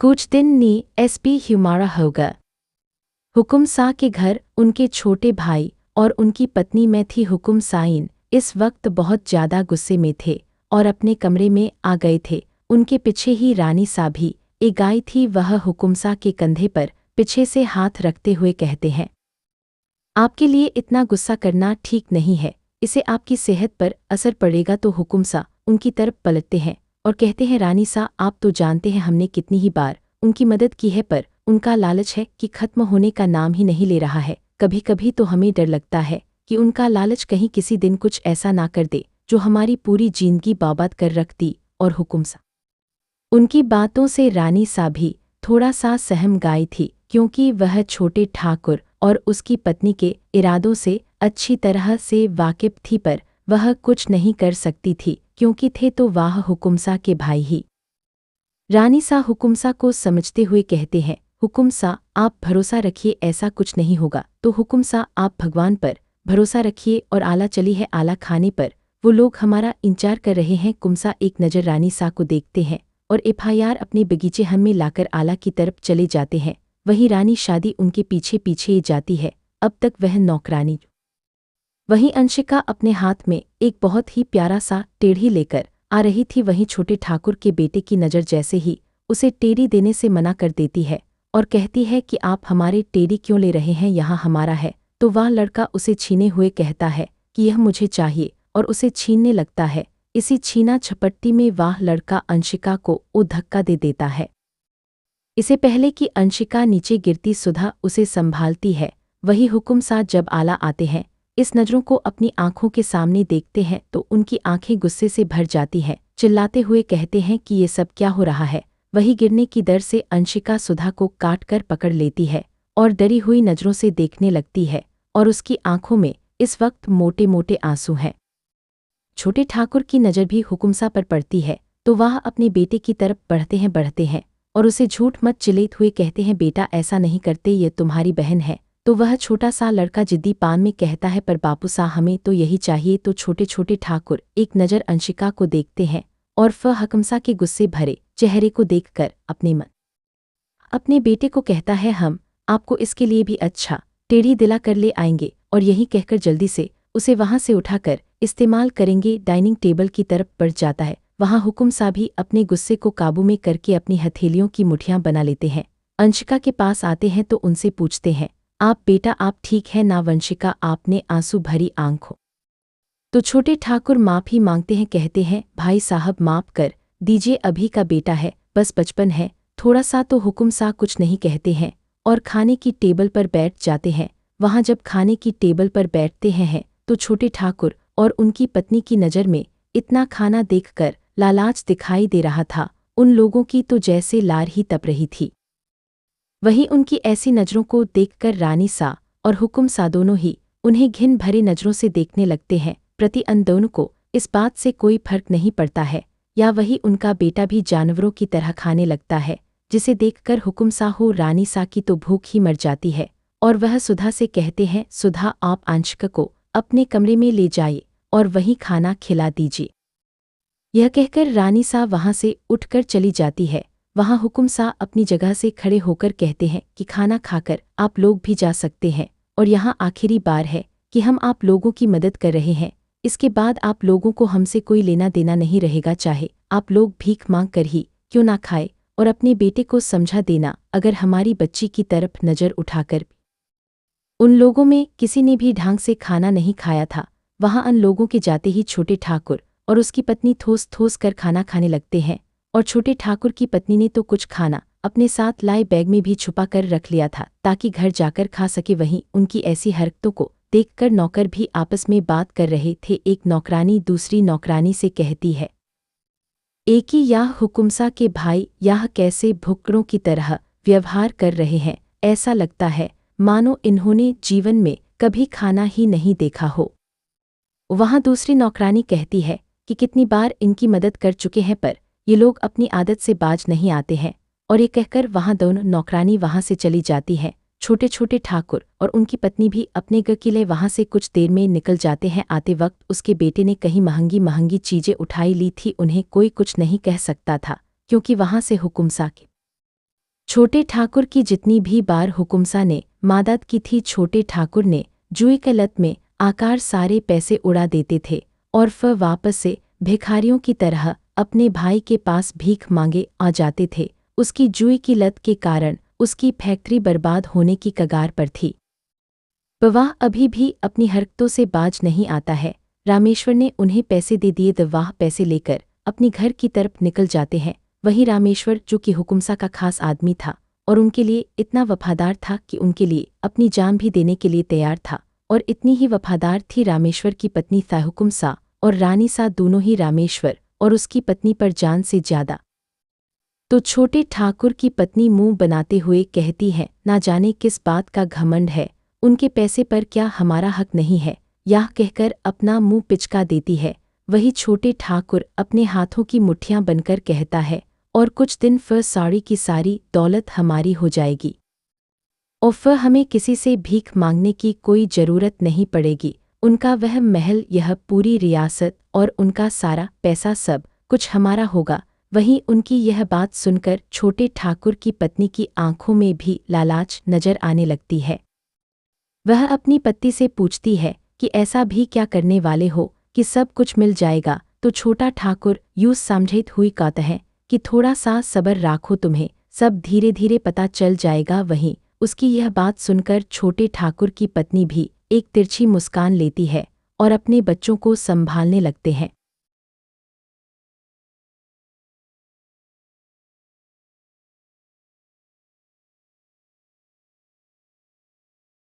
कुछ दिन नी एसपी हुमारा होगा। हुकुम सा के घर उनके छोटे भाई और उनकी पत्नी में थी। हुकुम साइन इस वक्त बहुत ज्यादा गुस्से में थे और अपने कमरे में आ गए थे। उनके पीछे ही रानी सा भी एक गाय थी। वह हुकुम सा के कंधे पर पीछे से हाथ रखते हुए कहते हैं, आपके लिए इतना गुस्सा करना ठीक नहीं है, इसे आपकी सेहत पर असर पड़ेगा। तो हुकुम सा उनकी तरफ पलटते हैं और कहते हैं, रानी सा आप तो जानते हैं हमने कितनी ही बार उनकी मदद की है, पर उनका लालच है कि खत्म होने का नाम ही नहीं ले रहा है। कभी कभी तो हमें डर लगता है कि उनका लालच कहीं किसी दिन कुछ ऐसा ना कर दे जो हमारी पूरी जिंदगी बर्बाद कर रख दी। और हुकुम सा उनकी बातों से रानी सा भी थोड़ा सा सहम गई थी, क्योंकि वह छोटे ठाकुर और उसकी पत्नी के इरादों से अच्छी तरह से वाकिफ थी, पर वह कुछ नहीं कर सकती थी, क्योंकि थे तो वह हुकुम सा के भाई ही। रानी सा हुकुम सा को समझते हुए कहते हैं, हुकुम सा आप भरोसा रखिए, ऐसा कुछ नहीं होगा। तो हुकुम सा आप भगवान पर भरोसा रखिए और आला चली है आला खाने पर, वो लोग हमारा इंतजार कर रहे हैं। कुमसा एक नज़र रानी सा को देखते हैं और एफआईआर अपने बगीचे हम में लाकर आला की तरफ चले जाते हैं। वहीं रानी शादी उनके पीछे पीछे ही जाती है। अब तक वह नौकरानी। वहीं अंशिका अपने हाथ में एक बहुत ही प्यारा सा टेढ़ी लेकर आ रही थी। वहीं छोटे ठाकुर के बेटे की नज़र जैसे ही उसे टेढ़ी देने से मना कर देती है और कहती है कि आप हमारे टेढ़ी क्यों ले रहे हैं, यहाँ हमारा है। तो वह लड़का उसे छीने हुए कहता है कि यह मुझे चाहिए और उसे छीनने लगता है। इसी छीना झपटती में वह लड़का अंशिका को धक्का दे देता है। इससे पहले कि अंशिका नीचे गिरती सुधा उसे संभालती है। वही हुकुम सा जब आला आते हैं, इस नज़रों को अपनी आंखों के सामने देखते हैं तो उनकी आंखें गुस्से से भर जाती हैं। चिल्लाते हुए कहते हैं कि ये सब क्या हो रहा है। वही गिरने की डर से अंशिका सुधा को काट कर पकड़ लेती है और डरी हुई नज़रों से देखने लगती है और उसकी आंखों में इस वक्त मोटे मोटे आंसू हैं। छोटे ठाकुर की नज़र भी हुकुमसा पर पड़ती है तो वह अपने बेटे की तरफ बढ़ते हैं और उसे झूठ मत चिल्लाते हुए कहते हैं, बेटा ऐसा नहीं करते, ये तुम्हारी बहन है। तो वह छोटा सा लड़का जिद्दी पान में कहता है, पर बापू सा हमें तो यही चाहिए। तो छोटे छोटे ठाकुर एक नज़र अंशिका को देखते हैं और फिर हुकुमसा के गुस्से भरे चेहरे को देखकर अपने बेटे को कहता है, हम आपको इसके लिए भी अच्छा टेढ़ी दिला कर ले आएंगे। और यही कहकर जल्दी से उसे वहां से उठाकर इस्तेमाल करेंगे डाइनिंग टेबल की तरफ बढ़ जाता है। वहां हुकुम सा भी अपने गुस्से को काबू में करके अपनी हथेलियों की मुठियां बना लेते हैं। अंशिका के पास आते हैं तो उनसे पूछते हैं, आप बेटा आप ठीक है ना। वंशिका आपने आंसू भरी आंखों तो छोटे ठाकुर माफ़ी मांगते हैं, कहते हैं, भाई साहब माफ़ कर दीजिए, अभी का बेटा है, बस बचपन है थोड़ा सा। तो हुकुम सा कुछ नहीं कहते हैं और खाने की टेबल पर बैठ जाते हैं। वहां जब खाने की टेबल पर बैठते हैं तो छोटे ठाकुर और उनकी पत्नी की नज़र में इतना खाना देखकर लालाच दिखाई दे रहा था। उन लोगों की तो जैसे लार ही तप रही थी। वहीं उनकी ऐसी नज़रों को देखकर रानी सा और हुकुम सा दोनों ही उन्हें घिन भरे नज़रों से देखने लगते हैं। प्रति अन दोनों को इस बात से कोई फर्क नहीं पड़ता है, या वही उनका बेटा भी जानवरों की तरह खाने लगता है, जिसे देखकर हुकुम सा हो रानी सा की तो भूख ही मर जाती है। और वह सुधा से कहते हैं, सुधा आप अंशिका को अपने कमरे में ले जाइए और वहीं खाना खिला दीजिए। यह कहकर रानी सा वहां से उठकर चली जाती है। वहां हुकुम सा अपनी जगह से खड़े होकर कहते हैं कि खाना खाकर आप लोग भी जा सकते हैं और यहाँ आखिरी बार है कि हम आप लोगों की मदद कर रहे हैं। इसके बाद आप लोगों को हमसे कोई लेना देना नहीं रहेगा, चाहे आप लोग भीख मांग कर ही क्यों ना खाए। और अपने बेटे को समझा देना, अगर हमारी बच्ची की तरफ नज़र उठाकर उन लोगों में किसी ने भी ढंग से खाना नहीं खाया था, वहां अन लोगों के जाते ही छोटे ठाकुर और उसकी पत्नी ठोस ठोस कर खाना खाने लगते हैं। और छोटे ठाकुर की पत्नी ने तो कुछ खाना अपने साथ लाए बैग में भी छुपा कर रख लिया था ताकि घर जाकर खा सके। वहीं उनकी ऐसी हरकतों को देखकर नौकर भी आपस में बात कर रहे थे। एक नौकरानी दूसरी नौकरानी से कहती है, एक ही यह हुकुमसा के भाई यह कैसे भुक्कड़ों की तरह व्यवहार कर रहे हैं, ऐसा लगता है मानो इन्होंने जीवन में कभी खाना ही नहीं देखा हो। वहां दूसरी नौकरानी कहती है कि कितनी बार इनकी मदद कर चुके हैं, पर ये लोग अपनी आदत से बाज नहीं आते हैं। और ये कहकर वहां दोनों नौकरानी वहां से चली जाती है। छोटे छोटे ठाकुर और उनकी पत्नी भी अपने घर के लिए वहां से कुछ देर में निकल जाते हैं। आते वक्त उसके बेटे ने कहीं महंगी महंगी चीजें उठाई ली थी। उन्हें कोई कुछ नहीं कह सकता था, क्योंकि वहां से हुकुमसा के छोटे ठाकुर की जितनी भी बार हुकुमसा ने मदद की थी, छोटे ठाकुर ने जुए के लत में आकर सारे पैसे उड़ा देते थे और फिर वापस से भिखारियों की तरह अपने भाई के पास भीख मांगे आ जाते थे। उसकी जुए की लत के कारण उसकी फैक्ट्री बर्बाद होने की कगार पर थी। वह अभी भी अपनी हरकतों से बाज नहीं आता है। रामेश्वर ने उन्हें पैसे दे दिए तो वह पैसे लेकर अपनी घर की तरफ निकल जाते हैं। वही रामेश्वर, जो कि हुकुमसा का खास आदमी था और उनके लिए इतना वफादार था कि उनके लिए अपनी जान भी देने के लिए तैयार था, और इतनी ही वफादार थी रामेश्वर की पत्नी हुकुमसा और रानी सा, दोनों ही रामेश्वर और उसकी पत्नी पर जान से ज्यादा। तो छोटे ठाकुर की पत्नी मुंह बनाते हुए कहती है, ना जाने किस बात का घमंड है, उनके पैसे पर क्या हमारा हक नहीं है? यह कहकर अपना मुंह पिचका देती है। वही छोटे ठाकुर अपने हाथों की मुट्ठियां बनकर कहता है, और कुछ दिन फिर सारी की सारी दौलत हमारी हो जाएगी और फिर हमें किसी से भीख मांगने की कोई ज़रूरत नहीं पड़ेगी। उनका वह महल, यह पूरी रियासत और उनका सारा पैसा सब कुछ हमारा होगा। वहीं उनकी यह बात सुनकर छोटे ठाकुर की पत्नी की आंखों में भी लालाच नजर आने लगती है। वह अपनी पति से पूछती है कि ऐसा भी क्या करने वाले हो कि सब कुछ मिल जाएगा? तो छोटा ठाकुर यूँ समझत हुई कहता है कि थोड़ा सा सब्र राखो, तुम्हें सब धीरे धीरे पता चल जाएगा। वहीं उसकी यह बात सुनकर छोटे ठाकुर की पत्नी भी एक तिरछी मुस्कान लेती है और अपने बच्चों को संभालने लगते हैं।